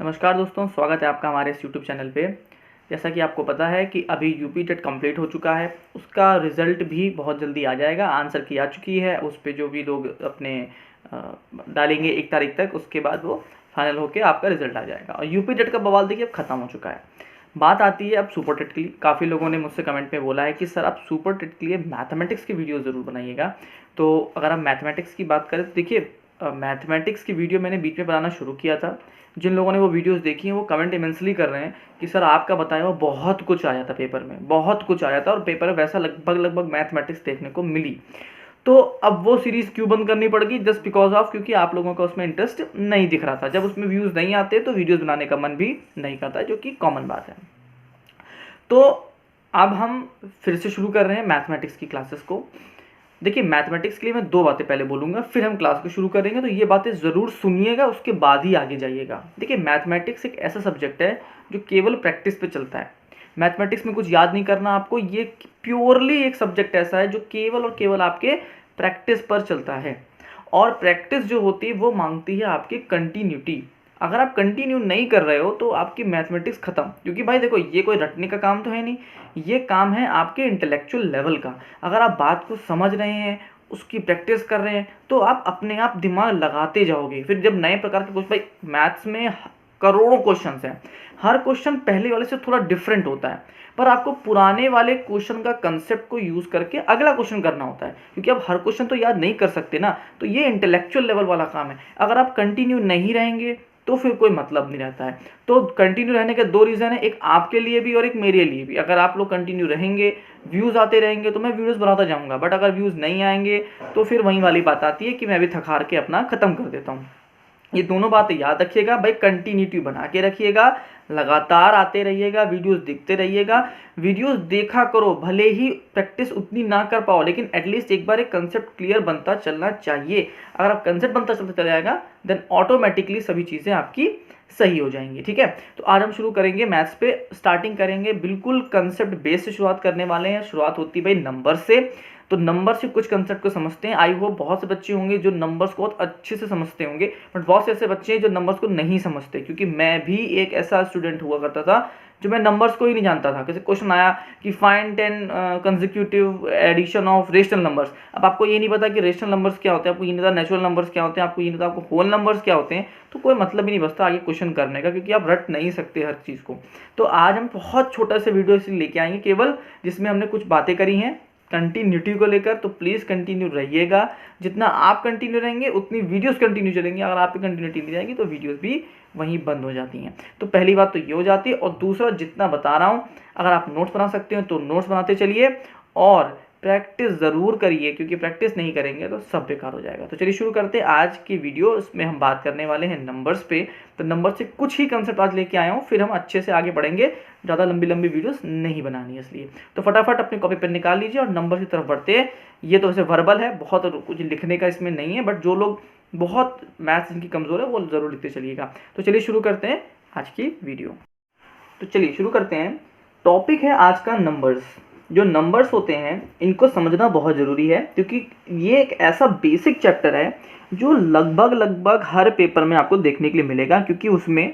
नमस्कार दोस्तों, स्वागत है आपका हमारे इस यूट्यूब चैनल पे। जैसा कि आपको पता है कि अभी यूपी टेट कंप्लीट हो चुका है, उसका रिज़ल्ट भी बहुत जल्दी आ जाएगा। आंसर की आ चुकी है, उस पे जो भी लोग अपने डालेंगे 1 तारीख तक, उसके बाद वो फाइनल होके आपका रिज़ल्ट आ जाएगा। और यूपी टेट का बवाल देखिए अब ख़त्म हो चुका है। बात आती है अब सुपर टेट के लिए। काफ़ी लोगों ने मुझसे कमेंट में बोला है कि सर आप सुपर टेट के लिए मैथमेटिक्स की वीडियो ज़रूर बनाइएगा। तो अगर आप मैथमेटिक्स की बात करें तो देखिए, मैथमेटिक्स की वीडियो मैंने बीच में बनाना शुरू किया था। जिन लोगों ने वो वीडियोस देखी हैं वो कमेंट इमेंसली कर रहे हैं कि सर आपका बताया हुआ बहुत कुछ आया था पेपर में, बहुत कुछ आया था और पेपर में वैसा लगभग मैथमेटिक्स देखने को मिली। तो अब वो सीरीज़ क्यों बंद करनी पड़ गई? जस्ट बिकॉज ऑफ क्योंकि आप लोगों का उसमें इंटरेस्ट नहीं दिख रहा था। जब उसमें व्यूज़ नहीं आते तो वीडियोज़ बनाने का मन भी नहीं करता, जो कि कॉमन बात है। तो अब हम फिर से शुरू कर रहे हैं मैथमेटिक्स की क्लासेस को। देखिए, मैथमेटिक्स के लिए मैं 2 बातें पहले बोलूँगा, फिर हम क्लास को शुरू करेंगे, तो ये बातें ज़रूर सुनिएगा, उसके बाद ही आगे जाइएगा। देखिए, मैथमेटिक्स एक ऐसा सब्जेक्ट है जो केवल प्रैक्टिस पे चलता है। मैथमेटिक्स में कुछ याद नहीं करना आपको, ये प्योरली एक सब्जेक्ट ऐसा है जो केवल और केवल आपके प्रैक्टिस पर चलता है। और प्रैक्टिस जो होती है वो मांगती है आपकी कंटिन्यूटी। अगर आप कंटिन्यू नहीं कर रहे हो तो आपकी मैथमेटिक्स ख़त्म। क्योंकि भाई देखो, ये कोई रटने का काम तो है नहीं, ये काम है आपके इंटेलेक्चुअल लेवल का। अगर आप बात को समझ रहे हैं, उसकी प्रैक्टिस कर रहे हैं, तो आप अपने आप दिमाग लगाते जाओगे। फिर जब नए प्रकार के कुछ, भाई मैथ्स में करोड़ों क्वेश्चन हैं, हर क्वेश्चन पहले वाले से थोड़ा डिफरेंट होता है, पर आपको पुराने वाले क्वेश्चन का कंसेप्ट को यूज़ करके अगला क्वेश्चन करना होता है। क्योंकि आप हर क्वेश्चन तो याद नहीं कर सकते ना, तो ये इंटेलेक्चुअल लेवल वाला काम है। अगर आप कंटिन्यू नहीं रहेंगे तो फिर कोई मतलब नहीं रहता है। तो कंटिन्यू रहने के 2 रीज़न है, एक आपके लिए भी और एक मेरे लिए भी। अगर आप लोग कंटिन्यू रहेंगे, व्यूज़ आते रहेंगे, तो मैं वीडियोस बनाता जाऊंगा। बट अगर व्यूज़ नहीं आएंगे तो फिर वही वाली बात आती है कि मैं भी थक हार के अपना ख़त्म कर देता हूँ। ये दोनों बातें याद रखिएगा भाई, कंटिन्यूटी बना के रखिएगा, लगातार आते रहिएगा, वीडियोस देखते रहिएगा। वीडियोस देखा करो, भले ही प्रैक्टिस उतनी ना कर पाओ, लेकिन एटलीस्ट एक बार एक कंसेप्ट क्लियर बनता चलना चाहिए। अगर आप कंसेप्ट बनता चलता चला जाएगा, देन ऑटोमेटिकली सभी चीज़ें आपकी सही हो जाएंगी। ठीक है, तो आज हम शुरू करेंगे मैथ्स पे। स्टार्टिंग करेंगे बिल्कुल कंसेप्ट बेस से, शुरुआत करने वाले हैं। शुरुआत होती है भाई नंबर से। तो नंबर से कुछ कंसेप्ट को समझते हैं। आई होप बहुत से बच्चे होंगे जो नंबर्स को बहुत अच्छे से समझते होंगे, बट बहुत से ऐसे बच्चे हैं जो नंबर्स को नहीं समझते। क्योंकि मैं भी एक ऐसा स्टूडेंट हुआ करता था जो मैं नंबर्स को ही नहीं जानता था। कैसे क्वेश्चन आया कि find 10 consecutive addition of rational numbers. अब आपको ये नहीं पता कि रेशनल नंबर्स क्या होते हैं, आपको ये नहीं पता नेचुरल नंबर्स क्या होते हैं, आपको ये नहीं पता आपको होल नंबर्स क्या होते हैं, तो कोई मतलब ही नहीं बचता आगे क्वेश्चन करने का, क्योंकि आप रट नहीं सकते हर चीज़ को। तो आज हम बहुत छोटा सा वीडियो इसलिए लेके आएंगे केवल, जिसमें हमने कुछ बातें करी हैं कंटिन्यूटी को लेकर। तो प्लीज़ कंटिन्यू रहिएगा। जितना आप कंटिन्यू रहेंगे उतनी वीडियोस कंटिन्यू चलेंगी। अगर आप कंटिन्यूटी नहीं रहेगी तो वीडियोस भी वहीं बंद हो जाती हैं। तो पहली बात तो ये हो जाती है। और दूसरा, जितना बता रहा हूँ, अगर आप नोट्स बना सकते हो तो नोट्स बनाते चलिए और प्रैक्टिस ज़रूर करिए, क्योंकि प्रैक्टिस नहीं करेंगे तो सब बेकार हो जाएगा। तो चलिए शुरू करते हैं आज की वीडियो। इसमें हम बात करने वाले हैं नंबर्स पे। तो नंबर से कुछ ही कंसेप्ट आज लेके आया हूँ, फिर हम अच्छे से आगे बढ़ेंगे। ज़्यादा लंबी लंबी वीडियोस नहीं बनानी है इसलिए। तो फटाफट अपनी कॉपी पेन निकाल लीजिए और नंबर की तरफ बढ़ते हैं। ये तो वैसे वर्बल है, बहुत कुछ लिखने का इसमें नहीं है, बट जो लोग बहुत मैथ्स इनकी कमज़ोर है वो ज़रूर लिखते चलिएगा। तो चलिए शुरू करते हैं आज की वीडियो। तो चलिए शुरू करते हैं। टॉपिक है आज का नंबर्स। जो नंबर्स होते हैं इनको समझना बहुत ज़रूरी है, क्योंकि ये एक ऐसा बेसिक चैप्टर है जो लगभग हर पेपर में आपको देखने के लिए मिलेगा। क्योंकि उसमें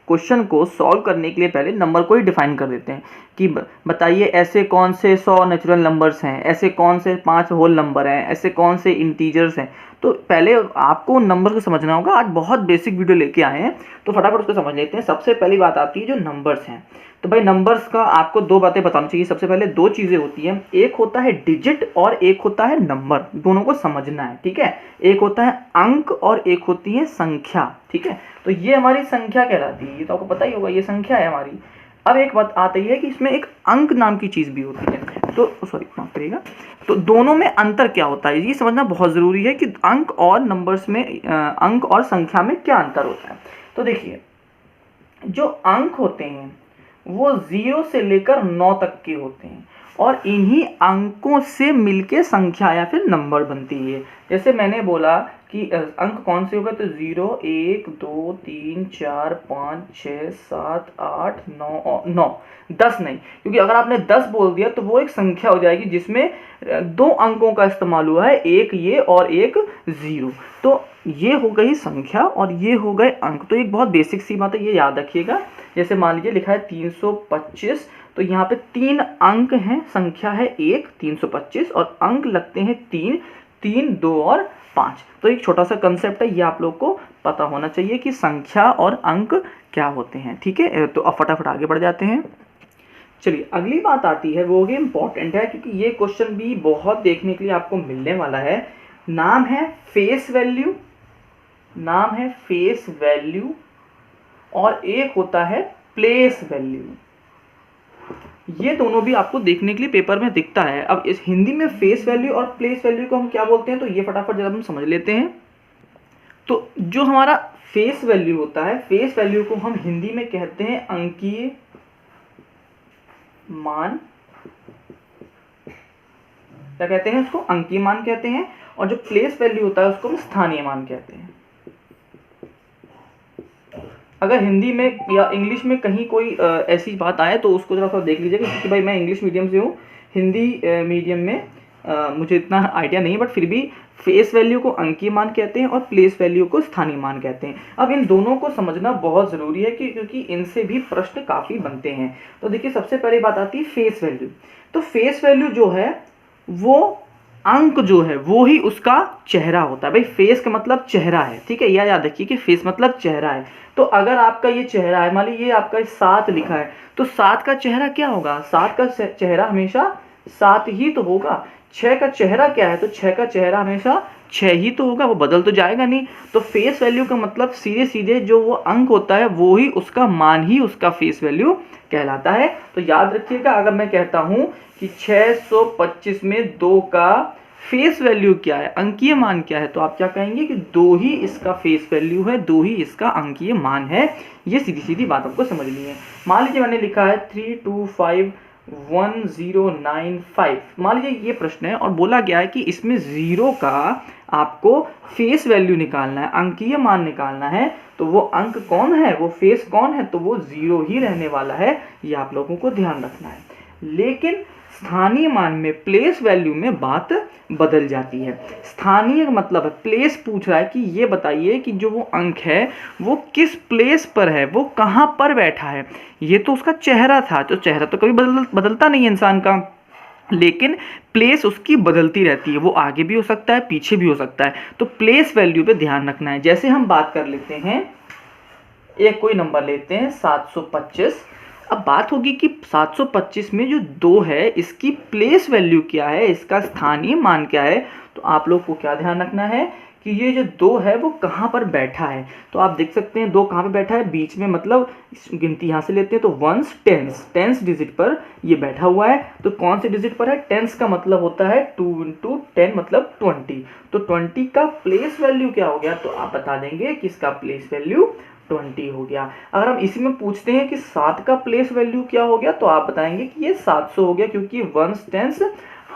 क्वेश्चन को सॉल्व करने के लिए पहले नंबर को ही डिफाइन कर देते हैं कि बताइए ऐसे कौन से 100 नेचुरल नंबर्स हैं, ऐसे कौन से 5 होल नंबर हैं, ऐसे कौन से इंटीजर्स हैं। तो पहले आपको नंबर को समझना होगा। आज बहुत बेसिक वीडियो लेके आए हैं, तो फटाफट उसको समझ लेते हैं। सबसे पहली बात आती है जो नंबर्स हैं। तो भाई नंबर्स का आपको 2 बातें बतानी चाहिए। सबसे पहले 2 चीज़ें होती हैं, एक होता है डिजिट और एक होता है नंबर। दोनों को समझना है, ठीक है। एक होता है अंक और एक होती है संख्या, ठीक है। तो ये हमारी संख्या कहलाती है, ये तो आपको पता ही होगा, ये संख्या है हमारी। अब एक बात आती है कि इसमें एक अंक नाम की चीज़ भी होती है। तो सॉरी, माफ करिएगा। तो दोनों में अंतर क्या होता है ये समझना बहुत ज़रूरी है कि अंक और नंबर्स में, अंक और संख्या में क्या अंतर होता है। तो देखिए, जो अंक होते हैं वो 0 से लेकर 9 तक के होते हैं, और इन्हीं अंकों से मिलके संख्या या फिर नंबर बनती है। जैसे मैंने बोला कि अंक कौन से होगा, तो 0, 1, 2, 3, 4, 5, 6, 7, 8, 9, 10 नहीं, क्योंकि अगर आपने 10 बोल दिया तो वो एक संख्या हो जाएगी जिसमें 2 अंकों का इस्तेमाल हुआ है, एक ये और एक 0। तो ये हो गई संख्या और ये हो गए अंक। तो एक बहुत बेसिक सी बात है, ये याद रखिएगा। जैसे मान लीजिए लिखा है 325, तो यहाँ पे 3 अंक हैं, संख्या है 1 325 और अंक लगते हैं 3 3 2 और 5। तो एक छोटा सा कंसेप्ट है, ये आप लोग को पता होना चाहिए कि संख्या और अंक क्या होते हैं। ठीक है, तो अब फटाफट आगे बढ़ जाते हैं। चलिए अगली बात आती है, वो भी इम्पॉर्टेंट है क्योंकि ये क्वेश्चन भी बहुत देखने के लिए आपको मिलने वाला है। नाम है फेस वैल्यू, नाम है फेस वैल्यू और एक होता है प्लेस वैल्यू। ये दोनों भी आपको देखने के लिए पेपर में दिखता है। अब इस हिंदी में फेस वैल्यू और प्लेस वैल्यू को हम क्या बोलते हैं, तो ये फटाफट जरा हम समझ लेते हैं। तो जो हमारा फेस वैल्यू होता है, फेस वैल्यू को हम हिंदी में कहते हैं अंकीय मान। क्या कहते हैं उसको, अंकीय मान कहते हैं। और जो प्लेस वैल्यू होता है उसको हम स्थानीय मान कहते हैं। अगर हिंदी में या इंग्लिश में कहीं कोई ऐसी बात आए तो उसको जरा सा देख लीजिएगा, क्योंकि भाई मैं इंग्लिश मीडियम से हूँ, हिंदी मीडियम में मुझे इतना आइडिया नहीं है, बट फिर भी फेस वैल्यू को अंकीय मान कहते हैं और प्लेस वैल्यू को स्थानीय मान कहते हैं। अब इन दोनों को समझना बहुत ज़रूरी है क्योंकि इनसे भी प्रश्न काफ़ी बनते हैं। तो देखिए सबसे पहली बात आती है फेस वैल्यू। तो फेस वैल्यू जो है वो अंक जो है वो ही उसका चेहरा होता है। भाई फेस का मतलब चेहरा है, ठीक है, यह याद रखिए कि फेस मतलब चेहरा है। तो अगर आपका ये चेहरा है, मान लीजिए ये आपका 7 लिखा है, तो 7 का चेहरा क्या होगा, 7 का चेहरा हमेशा 7 ही तो होगा। 6 का चेहरा क्या है, तो 6 का चेहरा हमेशा 6 ही तो होगा, वो बदल तो जाएगा नहीं। तो फेस वैल्यू का मतलब सीधे सीधे जो वो अंक होता है वो ही उसका मान ही उसका फेस वैल्यू कहलाता है। तो याद रखिएगा, अगर मैं कहता हूं कि 625 में 2 का फेस वैल्यू क्या है, अंकीय मान क्या है, तो आप क्या कहेंगे कि 2 ही इसका फेस वैल्यू है, 2 ही इसका अंकीय मान है। ये सीधी सीधी बात आपको समझनी है। मान लीजिए मैंने लिखा है 3251095। मान लीजिए ये प्रश्न है और बोला गया है कि इसमें 0 का आपको फेस वैल्यू निकालना है, अंकीय मान निकालना है। तो वो अंक कौन है, वो फेस कौन है, तो वो 0 ही रहने वाला है। ये आप लोगों को ध्यान रखना है। लेकिन स्थानीय मान में, प्लेस वैल्यू में बात बदल जाती है। स्थानीय मतलब है, प्लेस पूछ रहा है कि ये बताइए कि जो वो अंक है वो किस प्लेस पर है, वो कहाँ पर बैठा है। ये तो उसका चेहरा था, तो चेहरा तो कभी बदलता नहीं है इंसान का, लेकिन प्लेस उसकी बदलती रहती है। वो आगे भी हो सकता है, पीछे भी हो सकता है। तो प्लेस वैल्यू पे ध्यान रखना है। जैसे हम बात कर लेते हैं, एक कोई नंबर लेते हैं 725। अब बात होगी कि 725 में जो 2 है इसकी प्लेस वैल्यू क्या है, इसका स्थानीय मान क्या है। तो आप लोग को क्या ध्यान रखना है कि ये जो 2 है वो कहाँ पर बैठा है। तो आप देख सकते हैं 2 कहाँ पे बैठा है, बीच में, मतलब गिनती यहाँ से लेते हैं तो वंस टेंस डिजिट पर ये बैठा हुआ है। तो कौन से डिजिट पर है, टेंस का मतलब होता है 2 × 10 मतलब 20। तो 20 का प्लेस वैल्यू क्या हो गया, तो आप बता देंगे कि इसका प्लेस वैल्यू 20 हो गया। अगर हम इसी में पूछते हैं कि 7 का प्लेस वैल्यू क्या हो गया, तो आप बताएंगे कि ये 700 हो गया, क्योंकि वंस टेंस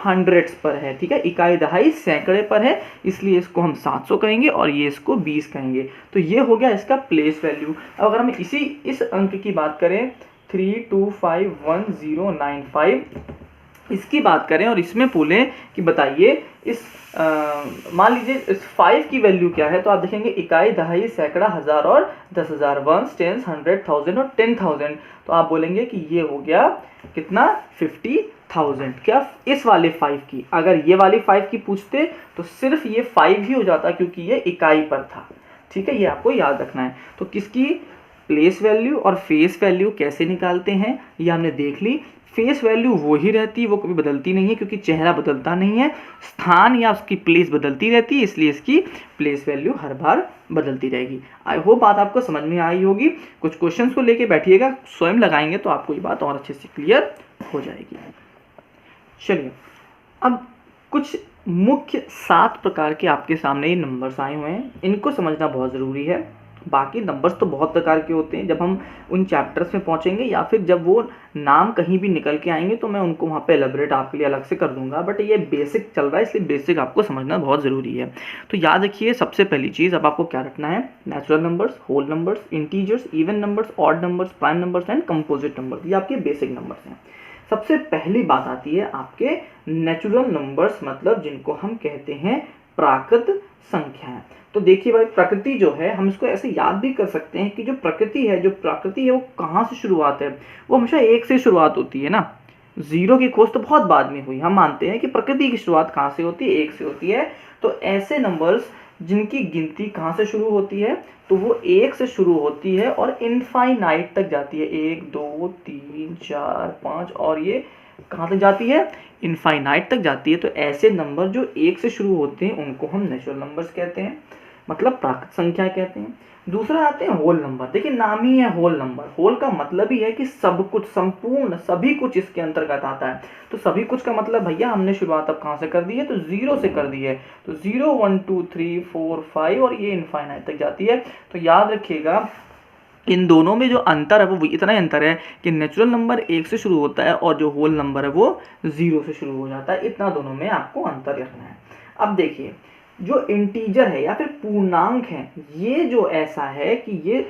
हंड्रेड्स पर है, ठीक है, इकाई दहाई सैकड़े पर है, इसलिए इसको हम 700 कहेंगे और ये इसको 20 कहेंगे। तो ये हो गया इसका प्लेस वैल्यू। अब अगर हम इस अंक की बात करें 3251095, इसकी बात करें और इसमें बोलें कि बताइए इस मान लीजिए इस 5 की वैल्यू क्या है, तो आप देखेंगे इकाई दहाई सैकड़ा हजार और 10,000, वंस टेंस 100 1000 और 10,000। तो आप बोलेंगे कि ये हो गया कितना, 50,000। क्या इस वाले 5 की, अगर ये वाली 5 की पूछते तो सिर्फ ये 5 ही हो जाता, क्योंकि ये इकाई पर था। ठीक है, ये आपको याद रखना है। तो किसकी प्लेस वैल्यू और फेस वैल्यू कैसे निकालते हैं ये हमने देख ली। फेस वैल्यू वो ही रहती है, वो कभी बदलती नहीं है, क्योंकि चेहरा बदलता नहीं है, स्थान या उसकी प्लेस बदलती रहती है, इसलिए इसकी प्लेस वैल्यू हर बार बदलती रहेगी। आई होप बात आपको समझ में आई होगी। कुछ क्वेश्चंस को लेके बैठिएगा, स्वयं लगाएंगे तो आपको ये बात और अच्छे से क्लियर हो जाएगी। चलिए अब कुछ मुख्य 7 प्रकार के आपके सामने ये नंबर्स आए हुए हैं, इनको समझना बहुत ज़रूरी है। बाकी नंबर्स तो बहुत प्रकार के होते हैं, जब हम उन चैप्टर्स में पहुंचेंगे या फिर जब वो नाम कहीं भी निकल के आएंगे तो मैं उनको वहाँ पे एलेबरेट आपके लिए अलग से कर दूंगा, बट ये बेसिक चल रहा है इसलिए बेसिक आपको समझना बहुत ज़रूरी है। तो याद रखिए, सबसे पहली चीज़ अब आपको क्या रखना है, natural numbers, whole numbers, integers, even numbers, odd numbers, prime numbers and composite numbers, ये आपके बेसिक नंबर्स हैं। सबसे पहली बात आती है आपके नेचुरल नंबर्स, मतलब जिनको हम कहते हैं प्राकृत संख्याएं। तो देखिए भाई, प्रकृति जो है हम इसको ऐसे याद भी कर सकते हैं कि जो प्रकृति है वो कहाँ से शुरुआत है, वो हमेशा 1 से शुरुआत होती है ना। 0 की खोज तो बहुत बाद में हुई, हम मानते हैं कि प्रकृति की शुरुआत कहाँ से होती है, 1 से होती है। तो ऐसे नंबर्स जिनकी गिनती कहाँ से शुरू होती है, तो वो 1 से शुरू होती है और इनफाइनाइट तक जाती है, 1 2 3 4 5, और ये कहाँ तक जाती है, इनफाइनाइट तक जाती है। तो ऐसे नंबर जो 1 से शुरू होते हैं उनको हम नेचुरल नंबर्स कहते हैं, मतलब प्राकृत संख्या कहते हैं। दूसरा आते हैं होल नंबर। देखिए नाम ही है होल नंबर, होल का मतलब ही है कि सब कुछ, संपूर्ण, सभी कुछ इसके अंतर्गत आता है। तो सभी कुछ का मतलब भैया हमने शुरुआत अब कहाँ से कर दी है, तो 0 से कर दी है। तो 0 1 2 3 4 5 और ये इनफाइनाइट तक जाती है। तो याद रखिएगा इन दोनों में जो अंतर है वो इतना ही अंतर है कि नेचुरल नंबर 1 से शुरू होता है और जो होल नंबर है वो 0 से शुरू हो जाता है। इतना दोनों में आपको अंतर रखना है। अब देखिए, जो इंटीजर है या फिर पूर्णांक है, ये जो ऐसा है कि ये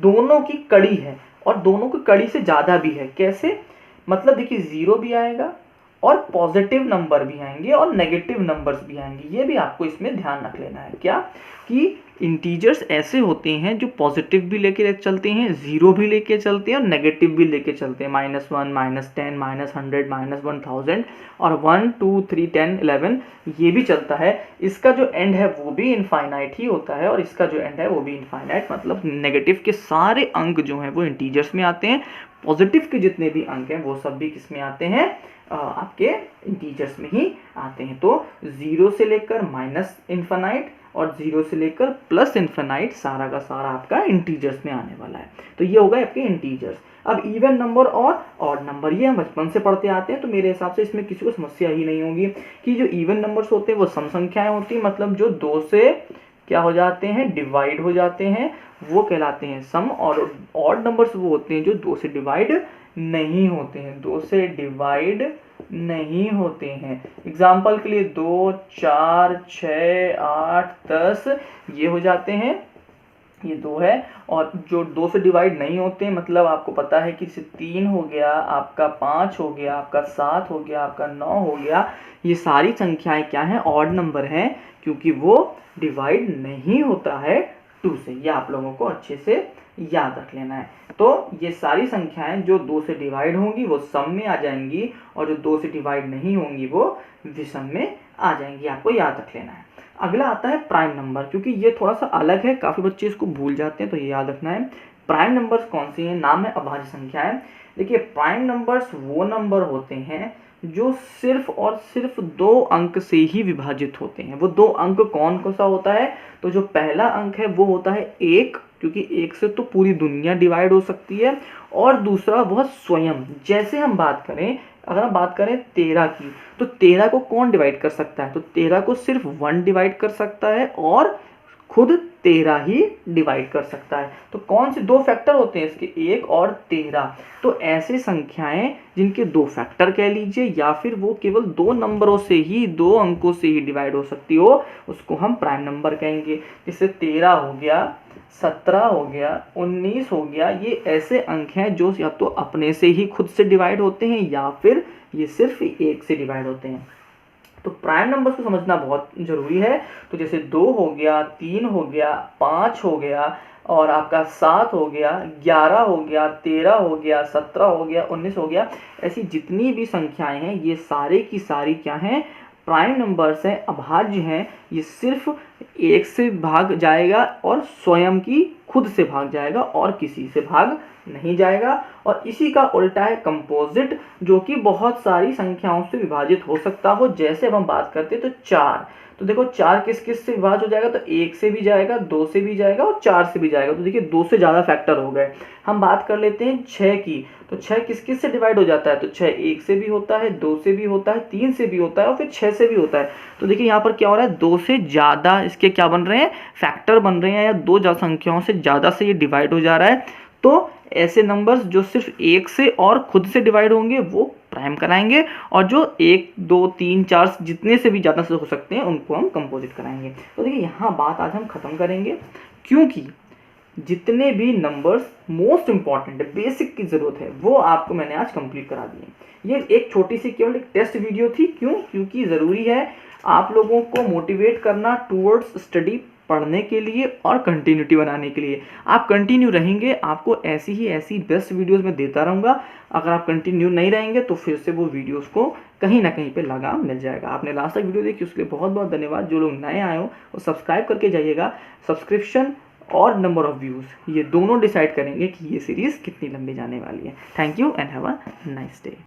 दोनों की कड़ी है और दोनों की कड़ी से ज़्यादा भी है। कैसे, मतलब देखिए 0 भी आएगा और पॉजिटिव नंबर भी आएंगे और नेगेटिव नंबर्स भी आएंगे। ये भी आपको इसमें ध्यान रख लेना है क्या, कि इंटीजर्स ऐसे होते हैं जो पॉजिटिव भी लेके चलते हैं, 0 भी लेके चलते हैं और नेगेटिव भी लेके चलते हैं, -1 -10 -100 -1000 और 1 2 3 10 11 ये भी चलता है। इसका जो एंड है वो भी इनफाइनाइट ही होता है और इसका जो एंड है वो भी इनफाइनाइट, मतलब नेगेटिव के सारे अंक जो हैं वो इंटीजर्स में आते हैं, पॉजिटिव के जितने भी अंक हैं वो सब भी किस में आते हैं, आपके इंटीजर्स में ही आते हैं। तो 0 से लेकर -इनफाइनाइट और 0 से लेकर +इनफाइनाइट सारा का सारा आपका इंटीजर्स में आने वाला है। तो ये होगा आपके इंटीजर्स। अब इवन नंबर और ऑड नंबर, ये हम बचपन से पढ़ते आते हैं, तो मेरे हिसाब से इसमें किसी को समस्या ही नहीं होगी कि जो इवन नंबर्स होते हैं वो सम संख्याएं होती हैं, मतलब जो 2 से क्या हो जाते हैं, डिवाइड हो जाते हैं, वो कहलाते हैं सम। और ऑड नंबर्स वो होते हैं जो 2 से डिवाइड नहीं होते हैं, 2 से डिवाइड नहीं होते हैं। एग्जाम्पल के लिए 2 4 6 8 10 ये हो जाते हैं, ये 2 है। और जो 2 से डिवाइड नहीं होते, मतलब आपको पता है कि 3 हो गया आपका, 5 हो गया आपका, 7 हो गया आपका, 9 हो गया, ये सारी संख्याएं क्या हैं, ऑड नंबर हैं, क्योंकि वो डिवाइड नहीं होता है 2 से। ये आप लोगों को अच्छे से याद रख लेना है। तो ये सारी संख्याएं जो 2 से डिवाइड होंगी वो सम में आ जाएंगी और जो 2 से डिवाइड नहीं होंगी वो विषम में आ जाएंगी, आपको याद रख लेना है। अगला आता है प्राइम नंबर, क्योंकि ये थोड़ा सा अलग है, काफ़ी बच्चे इसको भूल जाते हैं, तो ये याद रखना है। प्राइम नंबर्स कौन सी हैं, नाम है अभाज्य संख्याएं। देखिए प्राइम नंबर्स वो नंबर होते हैं जो सिर्फ और सिर्फ 2 अंक से ही विभाजित होते हैं। वो 2 अंक कौन कौन सा होता है, तो जो पहला अंक है वो होता है 1, क्योंकि 1 से तो पूरी दुनिया डिवाइड हो सकती है, और दूसरा वह स्वयं। जैसे हम बात करें, अगर हम बात करें 13 की, तो 13 को कौन डिवाइड कर सकता है, तो 13 को सिर्फ 1 डिवाइड कर सकता है और खुद 13 ही डिवाइड कर सकता है। तो कौन से 2 फैक्टर होते हैं इसके, 1 और 13। तो ऐसे संख्याएं जिनके 2 फैक्टर कह लीजिए या फिर वो केवल 2 नंबरों से ही, 2 अंकों से ही डिवाइड हो सकती हो, उसको हम प्राइम नंबर कहेंगे। जैसे 13 हो गया, 17 हो गया, 19 हो गया, ये ऐसे अंक हैं जो या तो अपने से ही खुद से डिवाइड होते हैं या फिर ये सिर्फ 1 से डिवाइड होते हैं। तो प्राइम नंबर्स को समझना बहुत जरूरी है। तो जैसे 2 हो गया, 3 हो गया, 5 हो गया और आपका 7 हो गया, 11 हो गया, 13 हो गया, 17 हो गया, 19 हो गया, ऐसी जितनी भी संख्याएं हैं ये सारे की सारी क्या हैं, प्राइम नंबर्स हैं, अभाज्य हैं। ये सिर्फ 1 से भाग जाएगा और स्वयं की खुद से भाग जाएगा और किसी से भाग नहीं जाएगा। और इसी का उल्टा है कंपोजिट, जो कि बहुत सारी संख्याओं से विभाजित हो सकता हो। जैसे अब हम बात करते हैं तो 4, तो देखो 4 किस किस से विभाजित हो जाएगा, तो 1 से भी जाएगा, 2 से भी जाएगा और 4 से भी जाएगा। तो देखिए 2 से ज़्यादा फैक्टर हो गए। हम बात कर लेते हैं 6 की, तो 6 किस किस से डिवाइड हो जाता है, तो 6 1 से भी होता है, 2 से भी होता है, 3 से भी होता है और फिर 6 से भी होता है। तो देखिए यहाँ पर क्या हो रहा है, 2 से ज़्यादा इसके क्या बन रहे हैं, फैक्टर बन रहे हैं, या 2 संख्याओं से ज़्यादा से ये डिवाइड हो जा रहा है। तो ऐसे नंबर्स जो सिर्फ 1 से और खुद से डिवाइड होंगे वो प्राइम कराएंगे, और जो 1 2 3 4 जितने से भी ज़्यादा से हो सकते हैं उनको हम कंपोजिट कराएंगे। तो देखिए यहाँ बात आज हम ख़त्म करेंगे, क्योंकि जितने भी नंबर्स मोस्ट इंपॉर्टेंट है, बेसिक की ज़रूरत है, वो आपको मैंने आज कंप्लीट करा दिए। ये एक छोटी सी केवल एक टेस्ट वीडियो थी। क्यों? क्योंकि ज़रूरी है आप लोगों को मोटिवेट करना टूवर्ड्स स्टडी, पढ़ने के लिए और कंटिन्यूटी बनाने के लिए। आप कंटिन्यू रहेंगे, आपको ऐसी ही ऐसी बेस्ट वीडियोस मैं देता रहूँगा। अगर आप कंटिन्यू नहीं रहेंगे तो फिर से वो वीडियोस को कहीं ना कहीं पे लगाम मिल जाएगा। आपने लास्ट तक वीडियो देखी उसके लिए बहुत बहुत धन्यवाद। जो लोग नए आए हो वो सब्सक्राइब करके जाइएगा। सब्सक्रिप्शन और नंबर ऑफ़ व्यूज़ ये दोनों डिसाइड करेंगे कि ये सीरीज़ कितनी लंबी जाने वाली है। Thank you and have a nice day.